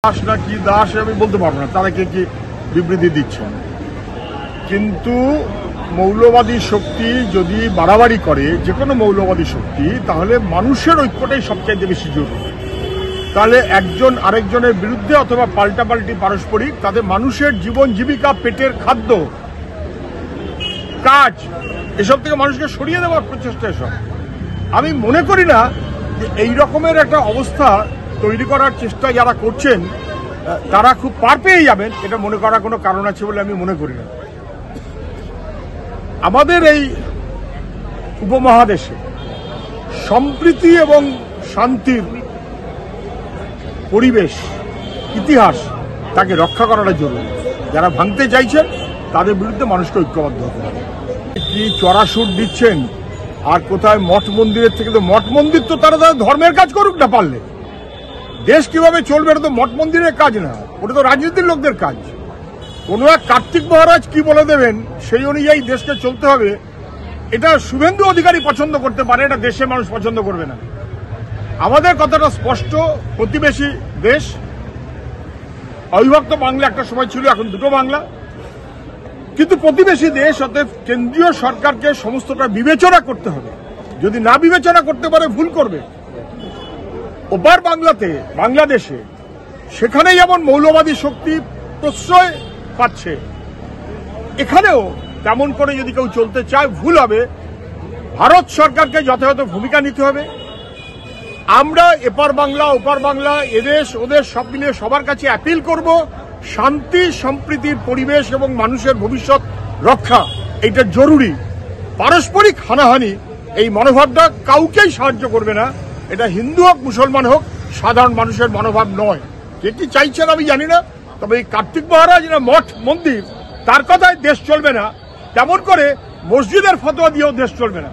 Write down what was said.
দাস না কি দাস আমি বলতে পারবো না, তারা কে কি বিবৃতি দিচ্ছেন। কিন্তু মৌলবাদী শক্তি যদি বাড়াবাড়ি করে, যে কোনো মৌলবাদী শক্তি, তাহলে মানুষের ঐক্যটাই সবচাইতে বেশি জরুরি। তাহলে একজন আরেকজনের বিরুদ্ধে অথবা পাল্টাপাল্টি পারস্পরিক, তাদের মানুষের জীবন জীবিকা, পেটের খাদ্য, কাজ, এসব থেকে মানুষকে সরিয়ে দেওয়ার প্রচেষ্টা এসব। আমি মনে করি না যে এই রকমের একটা অবস্থা তৈরি করার চেষ্টা যারা করছেন তারা খুব পার পেয়ে যাবেন, এটা মনে করার কোনো কারণ আছে বলে আমি মনে করি না। আমাদের এই উপমহাদেশে সম্প্রীতি এবং শান্তির পরিবেশ, ইতিহাস, তাকে রক্ষা করাটা জরুরি। যারা ভাঙতে চাইছেন তাদের বিরুদ্ধে মানুষকে ঐক্যবদ্ধ হতে হবে। কি চড়া সুর দিচ্ছেন, আর কোথায় মঠ মন্দিরের থেকে, তো মঠ মন্দির তো তারা ধর্মের কাজ করুক না, পারলে দেশ কিভাবে চলবে এটা তো মঠ মন্দিরের কাজ না, ওটা তো রাজনীতির লোকদের কাজ। কোনো এক কার্তিক মহারাজ কি বলে দেবেন সেই অনুযায়ী দেশকে চলতে হবে, এটা শুভেন্দু অধিকারী পছন্দ করতে পারে, এটা দেশের মানুষ পছন্দ করবে না। আমাদের কথাটা স্পষ্ট, প্রতিবেশী দেশ, অবিভক্ত বাংলা একটা সময় ছিল, এখন দুটো বাংলা, কিন্তু প্রতিবেশী দেশ, অতএব কেন্দ্রীয় সরকারকে সমস্তটা বিবেচনা করতে হবে। যদি না বিবেচনা করতে পারে ভুল করবে। ওপার বাংলাতে, বাংলাদেশে, সেখানে যেমন মৌলবাদী শক্তি প্রশ্রয় পাচ্ছে, এখানেও তেমন করে যদি কেউ চলতে চায় ভুল হবে। ভারত সরকারকে যথাযথ ভূমিকা নিতে হবে। আমরা এপার বাংলা ওপার বাংলা, এদেশ ওদেশ সব মিলিয়ে সবার কাছে অ্যাপিল করব, শান্তি সম্প্রীতির পরিবেশ এবং মানুষের ভবিষ্যৎ রক্ষা, এটা জরুরি। পারস্পরিক হানাহানি, এই মনোভাবটা কাউকেই সাহায্য করবে না। এটা হিন্দু হোক মুসলমান হোক, সাধারণ মানুষের মনোভাব নয়। কে কি চাইছেন আমি জানি না, তবে এই কার্তিক মহারাজ না মঠ মন্দির, তার কথায় দেশ চলবে না, তেমন করে মসজিদের ফতোয়া দিয়েও দেশ চলবে না।